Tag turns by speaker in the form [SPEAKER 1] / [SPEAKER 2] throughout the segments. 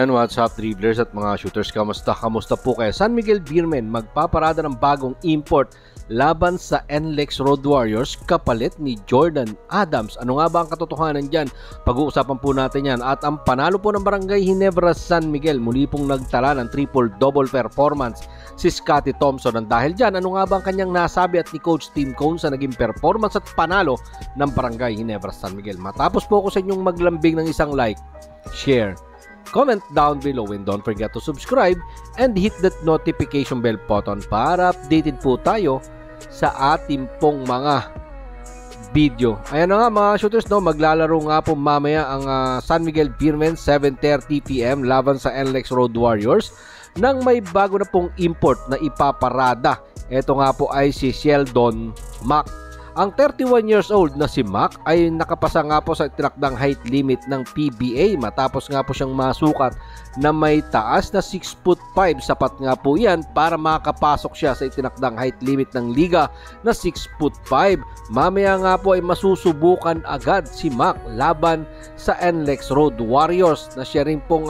[SPEAKER 1] Yan, what's up dribblers at mga shooters, kamusta po kayo? San Miguel Beermen magpaparada ng bagong import laban sa NLEX Road Warriors kapalit ni Jordan Adams. Ano nga ba ang katotohanan dyan? Pag-uusapan po natin yan. At ang panalo po ng Barangay Ginebra San Miguel, muli pong nagtala ng triple-double performance si Scotty Thompson. Ang dahil dyan, ano nga ba ang kanyang nasabi at ni Coach Tim Cone sa naging performance at panalo ng Barangay Ginebra San Miguel? Matapos po ako sa inyong maglambing ng isang like, share, comment down below, and don't forget to subscribe and hit that notification bell button para updated po tayo sa ating pong mga video. Ayan na nga mga shooters, no, maglalaro nga po mamaya ang San Miguel Beermen 7:30 PM laban sa NLEX Road Warriors nang may bago na pong import na ipaparada. Ito nga po ay si Sheldon Mac. Ang 31 years old na si Mac ay nakapasa nga po sa itinakdang height limit ng PBA matapos nga po siyang masukat na may taas na 6'5". Sapat nga po yan para makapasok siya sa itinakdang height limit ng liga na 6'5". Mamaya nga po ay masusubukan agad si Mac laban sa NLEX Road Warriors na siya rin pong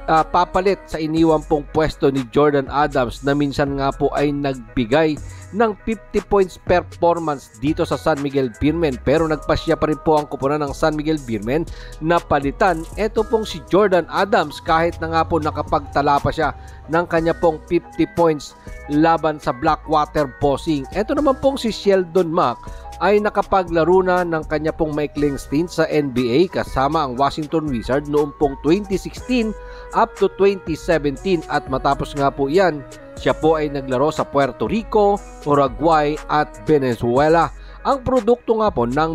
[SPEAKER 1] papalit sa iniwang pong pwesto ni Jordan Adams na minsan nga po ay nagbigay ng 50 points performance dito sa San Miguel Beermen, pero nagpasya pa rin po ang kupunan ng San Miguel Beermen na palitan ito pong si Jordan Adams kahit na nga po nakapagtala pa siya ng kanya pong 50 points laban sa Blackwater Bossing. Ito naman pong si Sheldon Mac ay nakapaglaro na ng kanya pong maikling stint sa NBA kasama ang Washington Wizards noong pong 2016 up to 2017 at matapos nga po yan, siya po ay naglaro sa Puerto Rico, Uruguay at Venezuela. Ang produkto nga po ng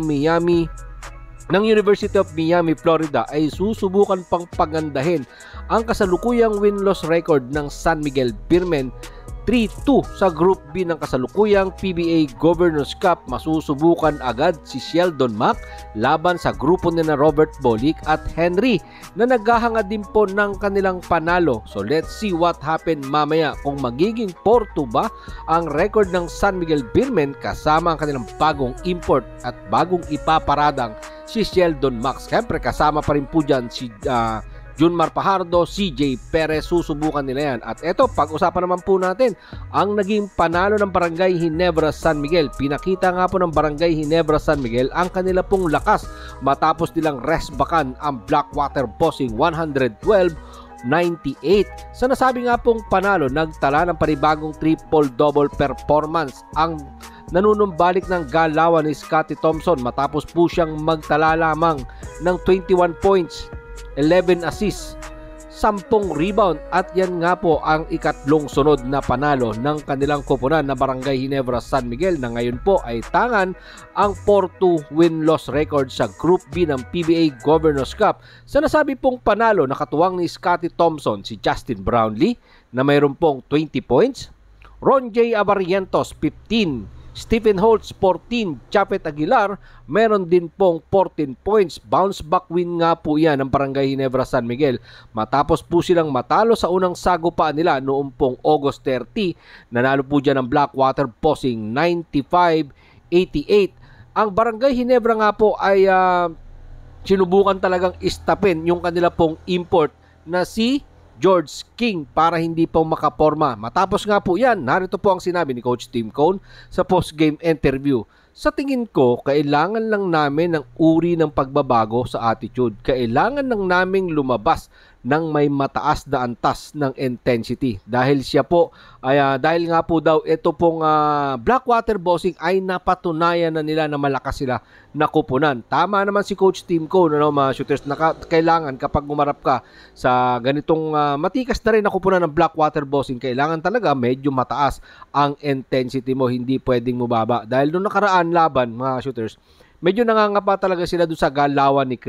[SPEAKER 1] University of Miami, Florida ay susubukan pang pagandahin ang kasalukuyang win-loss record ng San Miguel Beermen. 3-2 sa Group B ng kasalukuyang PBA Governors Cup. Masusubukan agad si Sheldon Mac laban sa grupo ni na Robert Bolick at Henry na naghahanga din po ng kanilang panalo. So let's see what happen mamaya, kung magiging 4-2 ba ang record ng San Miguel Beermen kasama ang kanilang bagong import at bagong ipaparadang si Sheldon Mac. Siyempre kasama pa rin po dyan si Junmar Pajardo, CJ Perez. Susubukan nila yan. At eto, pag-usapan naman po natin ang naging panalo ng Barangay Ginebra San Miguel. Pinakita nga po ng Barangay Ginebra San Miguel ang kanila pong lakas matapos nilang resbakan ang Blackwater Bossing 112-98. Sa nasabi nga pong panalo, nagtala ng panibagong triple-double performance ang nanunumbalik ng galawan ni Scotty Thompson matapos po siyang magtala lamang ng 21 points, 11 assists, 10 rebound at yan nga po ang ikatlong sunod na panalo ng kanilang koponan na Barangay Ginebra San Miguel na ngayon po ay tangan ang 4-2 win-loss record sa Group B ng PBA Governors Cup. Sa nasabi pong panalo, nakatuwang ni Scotty Thompson si Justin Brownlee na mayroon pong 20 points, Ron J. Abarrientos 15, Stephen Holtz 14, Chapet Aguilar meron din pong 14 points. Bounce back win nga po yan ng Barangay Ginebra San Miguel matapos po silang matalo sa unang sagupaan nila noong pong August 30. Nanalo po dyan ng Blackwater Bossing 95-88. Ang Barangay Ginebra nga po ay sinubukan talagang istapin yung kanila pong import na si George King para hindi pa makaporma. Matapos nga po yan, narito po ang sinabi ni Coach Tim Cone sa post-game interview. Sa tingin ko, kailangan lang namin ng uri ng pagbabago sa attitude. Kailangan lang naming lumabas ng may mataas na antas ng intensity. Dahil siya po, dahil nga po daw ito pong Blackwater Bossing ay napatunayan na nila na malakas sila na kupunan. Tama naman si Coach Tim Cone, mga shooters, na kailangan kapag umarap ka sa ganitong matikas na rin na kupunan ng Blackwater Bossing, kailangan talaga medyo mataas ang intensity mo, hindi pwedeng mababa. Dahil nung nakaraan laban, mga shooters, medyo nangangapa talaga sila doon sa galawan ni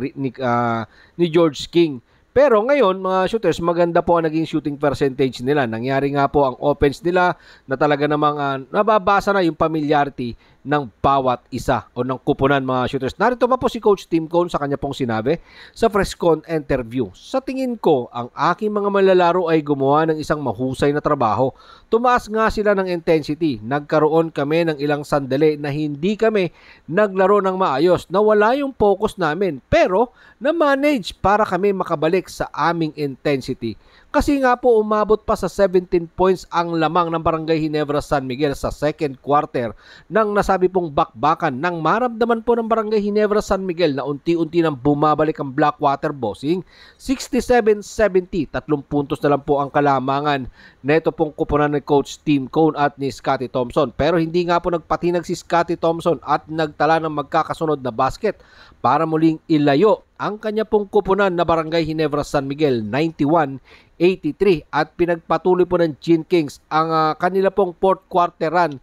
[SPEAKER 1] George King. Pero ngayon, mga shooters, maganda po ang naging shooting percentage nila. Nangyari nga po ang offense nila na talaga namang nababasa na yung familiarity ng bawat isa o ng kupunan, mga shooters. Narito pa po si Coach Tim Cone sa kanya pong sinabi sa press con interview. Sa tingin ko, ang aking mga malalaro ay gumawa ng isang mahusay na trabaho. Tumaas nga sila ng intensity. Nagkaroon kami ng ilang sandali na hindi kami naglaro ng maayos, na wala yung focus namin. Pero na-manage para kami makabalik bumalik sa aming intensity. Kasi nga po umabot pa sa 17 points ang lamang ng Barangay Ginebra San Miguel sa second quarter ng nasabi pong bakbakan nang maramdaman po ng Barangay Ginebra San Miguel na unti-unti nang bumabalik ang Blackwater Bossing. 67-70, 3 puntos na lang po ang kalamangan neto pong kupunan ni Coach Tim Cone at ni Scotty Thompson. Pero hindi nga po nagpatinag si Scotty Thompson at nagtala ng magkakasunod na basket para muling ilayo ang kanya pong kupunan na Barangay Ginebra San Miguel 91-83 at pinagpatuloy po ng Gin Kings ang kanila pong fourth quarter run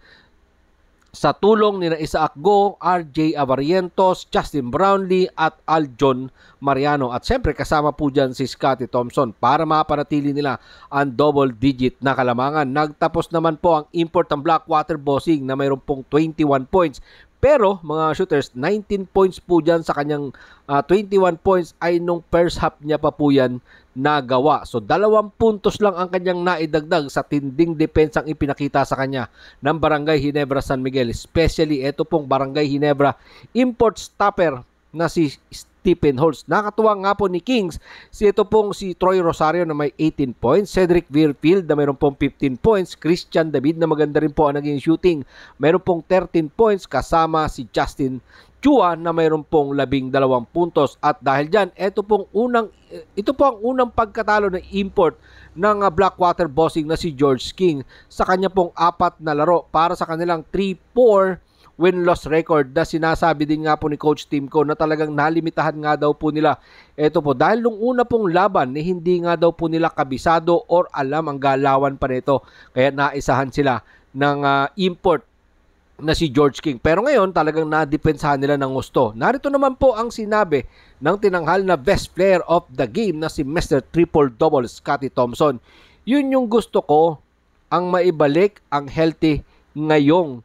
[SPEAKER 1] sa tulong ni Isaac Go, RJ Avarientos, Justin Brownlee at Aljon Mariano. At siyempre kasama po dyan si Scotty Thompson para mapanatili nila ang double digit na kalamangan. Nagtapos naman po ang import ng Blackwater Bossing na mayroon pong 21 points. Pero mga shooters, 19 points po dyan sa kanyang 21 points ay nung first half niya pa po yan nagawa. So 2 puntos lang ang kanyang naidagdag sa tinding depensang ipinakita sa kanya ng Barangay Ginebra San Miguel. Especially ito pong Barangay Ginebra import stopper na si Stephen Holtz. Nakatuwa nga po ni Kings si Troy Rosario na may 18 points, Cedric Veerfield na mayroon pong 15 points, Christian David na maganda rin po ang naging shooting, mayroon pong 13 points kasama si Justin Chua na mayroon pong 12 puntos. At dahil dyan, ito po ang unang pagkatalo ng import ng Blackwater Bossing na si George King sa kanya pong 4 na laro para sa kanilang 3-4 win-loss record na sinasabi din nga po ni Coach Tim Cone na talagang nalimitahan nga daw po nila. Ito po, dahil nung una pong laban, hindi nga daw po nila kabisado or alam ang galawan pa nito. Kaya naisahan sila ng import na si George King. Pero ngayon, talagang nadepensahan nila ng gusto. Narito naman po ang sinabi ng tinanghal na best player of the game na si Mr. Triple-Double Scotty Thompson. Yun yung gusto ko, ang maibalik ang healthy ngayong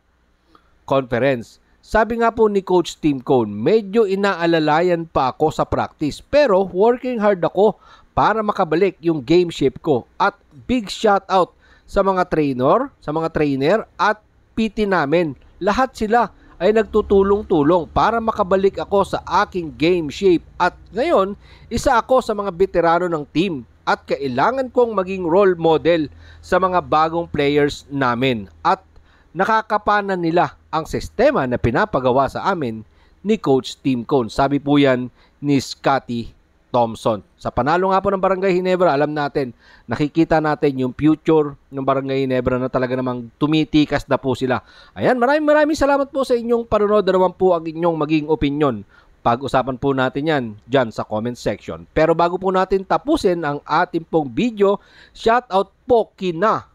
[SPEAKER 1] conference. Sabi nga po ni Coach Tim Cone, medyo inaalalayan pa ako sa practice pero working hard ako para makabalik yung game shape ko. At big shout out sa mga trainer at PT namin. Lahat sila ay nagtutulong-tulong para makabalik ako sa aking game shape. At ngayon, isa ako sa mga veterano ng team at kailangan kong maging role model sa mga bagong players namin. At nakakapanan nila ang sistema na pinapagawa sa amin ni Coach Tim Cone. Sabi po yan ni Scotty Thompson. Sa panalo nga po ng Barangay Ginebra, alam natin, nakikita natin yung future ng Barangay Ginebra na talaga namang tumitikas na po sila. Ayan, maraming salamat po sa inyong panonood. Naman po ang inyong maging opinion. Pag-usapan po natin yan dyan sa comment section. Pero bago po natin tapusin ang ating pong video, shoutout po kina